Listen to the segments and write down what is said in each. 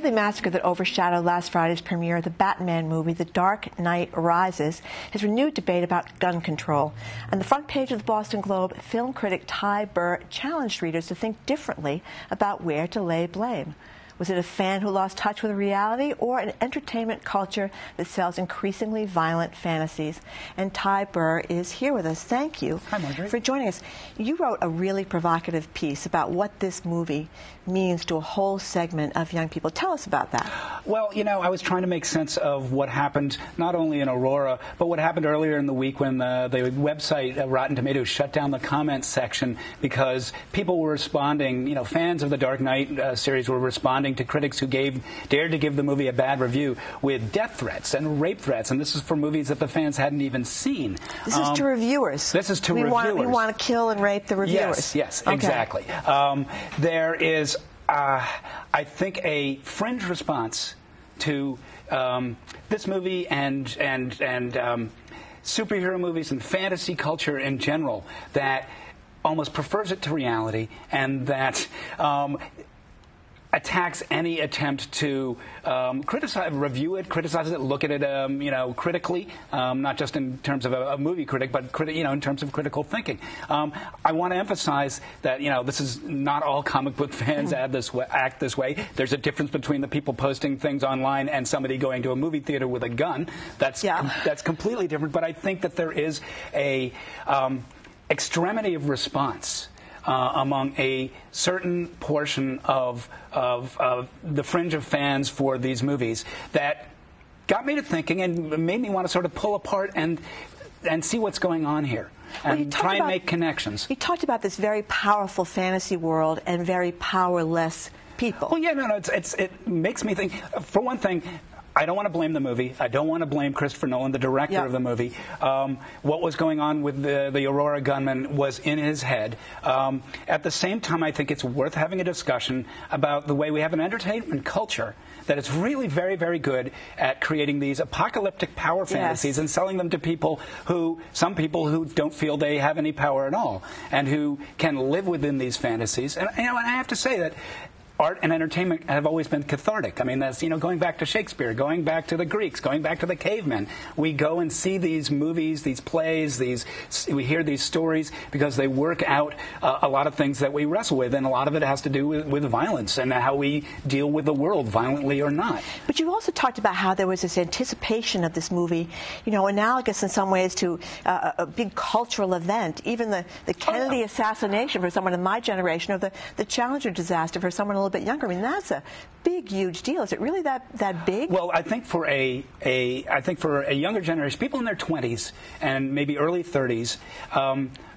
deadly massacre that overshadowed last Friday's premiere of the Batman movie, The Dark Knight Rises, has renewed debate about gun control. On the front page of the Boston Globe, film critic Ty Burr challenged readers to think differently about where to lay blame. Was it a fan who lost touch with reality, or an entertainment culture that sells increasingly violent fantasies? And Ty Burr is here with us. Thank you for joining us. You wrote a really provocative piece about what this movie means to a whole segment of young people. Tell us about that. Well, you know, I was trying to make sense of what happened not only in Aurora, but what happened earlier in the week when the website Rotten Tomatoes shut down the comments section because people were responding, you know, fans of the Dark Knight series were responding to critics who dared to give the movie a bad review with death threats and rape threats, and this is for movies that the fans hadn't even seen. This is to reviewers. This is to reviewers. We want to kill and rape the reviewers. Yes, okay. Exactly. There is, I think, a fringe response to this movie and superhero movies and fantasy culture in general that almost prefers it to reality, and that attacks any attempt to review it, criticize it, look at it, you know, critically, not just in terms of a movie critic, but you know, in terms of critical thinking. I want to emphasize that, you know, this is not all comic book fans act this way. There's a difference between the people posting things online and somebody going to a movie theater with a gun. That's completely different. But I think that there is a extremity of response among a certain portion of the fringe of fans for these movies that got me to thinking and made me want to sort of pull apart and see what's going on here and try and make connections. You talked about this very powerful fantasy world and very powerless people. Well, yeah, no, it makes me think, for one thing, I don't want to blame the movie. I don't want to blame Christopher Nolan, the director of the movie. What was going on with the Aurora gunman was in his head. At the same time, I think it's worth having a discussion about the way we have an entertainment culture that is really very, very good at creating these apocalyptic power fantasies and selling them to some people who don't feel they have any power at all, and who can live within these fantasies. And, you know, I have to say that art and entertainment have always been cathartic. I mean, that's, you know, going back to Shakespeare, going back to the Greeks, going back to the cavemen. We go and see these movies, these plays, we hear these stories because they work out a lot of things that we wrestle with, and a lot of it has to do with violence and how we deal with the world, violently or not. But you also talked about how there was this anticipation of this movie, you know, analogous in some ways to a big cultural event, even the Kennedy assassination for someone in my generation, or the Challenger disaster for someone a little bit younger. I mean, that's a big, huge deal. Is it really that big? Well, I think for a younger generation, people in their 20s and maybe early 30s,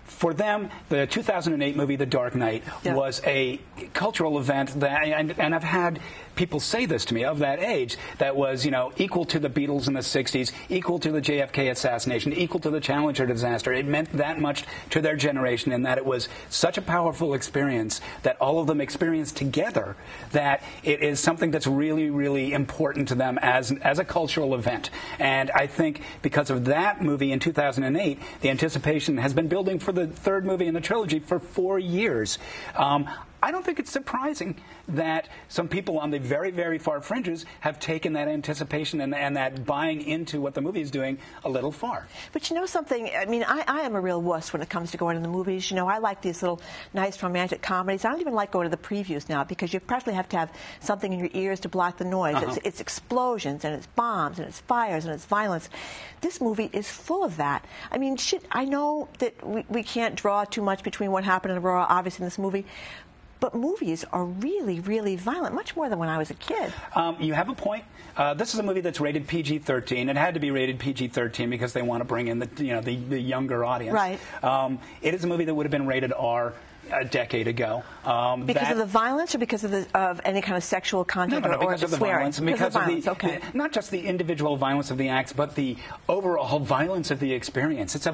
for them, the 2008 movie The Dark Knight was a cultural event that, and I've had people say this to me of that age, that was, you know, equal to the Beatles in the 60s, equal to the JFK assassination, equal to the Challenger disaster. It meant that much to their generation, in that it was such a powerful experience that all of them experienced together, that it is something that's really, really important to them as a cultural event. And I think because of that movie in 2008, the anticipation has been building for the third movie in the trilogy for 4 years. I don't think it's surprising that some people on the very, very far fringes have taken that anticipation and that buying into what the movie is doing a little far. But you know something? I mean, I am a real wuss when it comes to going to the movies. You know, I like these little nice romantic comedies. I don't even like going to the previews now, because you practically have to have something in your ears to block the noise. It's explosions, and it's bombs, and it's fires, and it's violence. This movie is full of that. I mean, I know that we can't draw too much between what happened in Aurora, obviously, in this movie, but movies are really, really violent, much more than when I was a kid. You have a point. This is a movie that's rated PG-13. It had to be rated PG-13 because they want to bring in the younger audience. Right. It is a movie that would have been rated R a decade ago. Because of the violence, or because of any kind of sexual content, no, or because the of the swearing? violence. Because of the okay. Not just the individual violence of the acts, but the overall violence of the experience. It's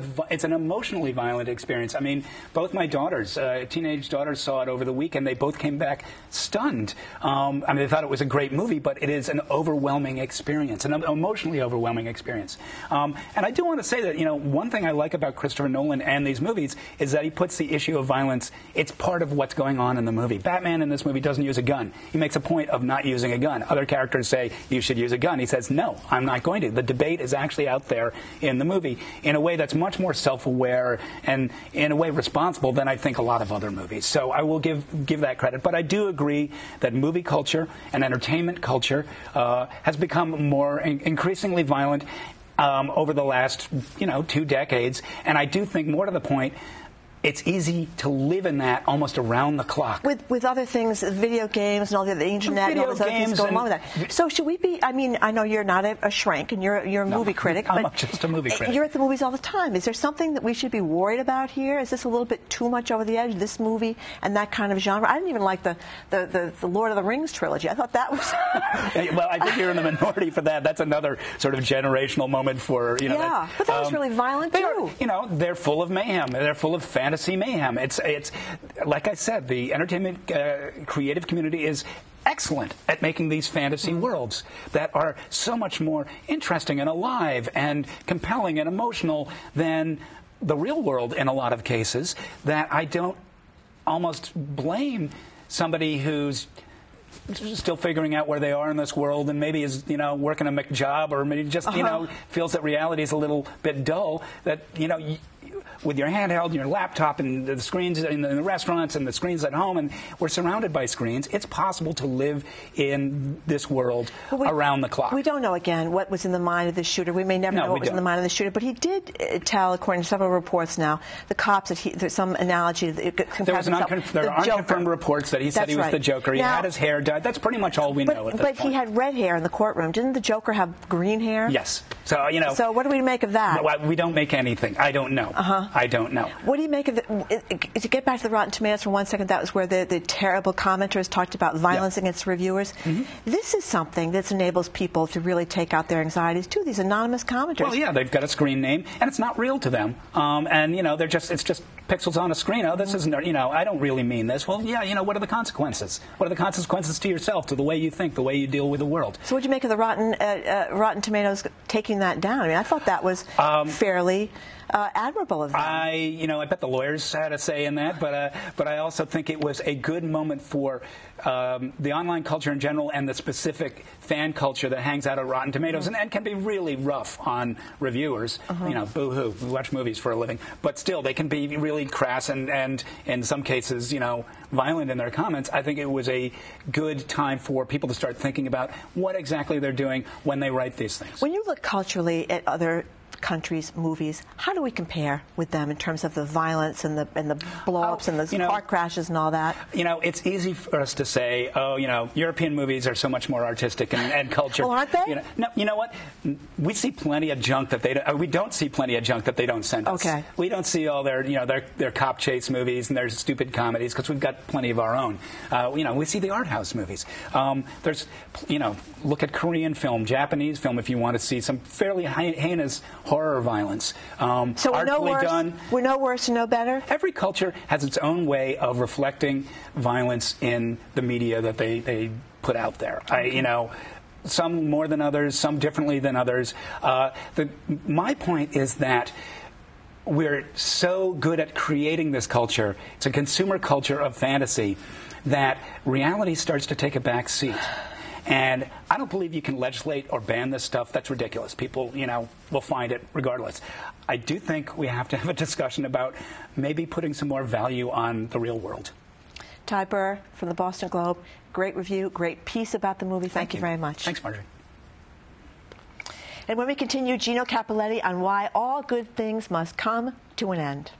an emotionally violent experience. I mean, both my daughters, teenage daughters, saw it over the weekend. They both came back stunned. I mean, they thought it was a great movie, but it is an overwhelming experience, an emotionally overwhelming experience. And I do want to say that, you know, one thing I like about Christopher Nolan and these movies is that he puts the issue of violence it's part of what's going on in the movie. Batman in this movie doesn't use a gun. He makes a point of not using a gun. Other characters say, you should use a gun. He says, no, I'm not going to. The debate is actually out there in the movie in a way that's much more self-aware and in a way responsible than I think a lot of other movies. So I will give that credit. But I do agree that movie culture and entertainment culture has become more increasingly violent over the last, 2 decades. And I do think, more to the point, it's easy to live in that almost around the clock. With other things, video games and all the internet and all those other things going along with that. So should we be, I know you're not a shrink and you're a movie critic. I'm just a movie critic. You're at the movies all the time. Is there something that we should be worried about here? Is this a little bit too much over the edge, this movie and that kind of genre? I didn't even like the Lord of the Rings trilogy. I thought that was... Well, I think you're in the minority for that. That's another sort of generational moment for, Yeah, but that was really violent, too. They're full of mayhem. They're full of fantasy mayhem. It's like I said, the entertainment creative community is excellent at making these fantasy worlds that are so much more interesting and alive and compelling and emotional than the real world in a lot of cases, that I don't almost blame somebody who's still figuring out where they are in this world and maybe is, working a McJob or maybe just, feels that reality is a little bit dull, that, with your handheld and your laptop and the screens in the restaurants and the screens at home, and we're surrounded by screens, it's possible to live in this world around the clock. We don't know, again, what was in the mind of the shooter. We may never know what was in the mind of the shooter, but he did tell, according to several reports now, the cops, that there's some analogy that there are unconfirmed reports that he said he was the Joker. He had his hair dyed. That's pretty much all we know at this point. But he had red hair in the courtroom. Didn't the Joker have green hair? Yes. So, So what do we make of that? We don't make anything. I don't know. I don't know. What do you make of it? To get back to the Rotten Tomatoes for 1 second, that was where the terrible commenters talked about violence against reviewers. This is something that enables people to really take out their anxieties too. These anonymous commenters. Well, yeah, they've got a screen name, and it's not real to them. And it's just pixels on a screen. Oh, this isn't. I don't really mean this. Well, yeah, what are the consequences? What are the consequences to yourself, to the way you think, the way you deal with the world? So, what do you make of the Rotten Tomatoes taking that down? I mean, I thought that was fairly admirable of them. I bet the lawyers had a say in that, but I also think it was a good moment for the online culture in general and the specific fan culture that hangs out at Rotten Tomatoes and can be really rough on reviewers. Boo-hoo. We watch movies for a living, but still they can be really crass and in some cases, violent in their comments. I think it was a good time for people to start thinking about what exactly they're doing when they write these things. When you look culturally at other countries' movies, how do we compare with them in terms of the violence and the blow-ups and the car crashes and all that? It's easy for us to say, European movies are so much more artistic and culture. Well, aren't they? No, you know what? We see plenty of junk that they don't. We don't see plenty of junk that they don't send us. Okay. We don't see all their cop chase movies and their stupid comedies because we've got plenty of our own. We see the art house movies. Look at Korean film, Japanese film, if you want to see some fairly heinous horror violence. So we're no worse. We're no worse and no better. Every culture has its own way of reflecting violence in the media that they put out there. Some more than others, some differently than others. My point is that we're so good at creating this culture. It's a consumer culture of fantasy that reality starts to take a back seat. And I don't believe you can legislate or ban this stuff. That's ridiculous. People, will find it regardless. I do think we have to have a discussion about maybe putting some more value on the real world. Ty Burr from the Boston Globe. Great review, great piece about the movie. Thank you very much. Thanks, Marjorie. And when we continue, Gino Cappelletti on why all good things must come to an end.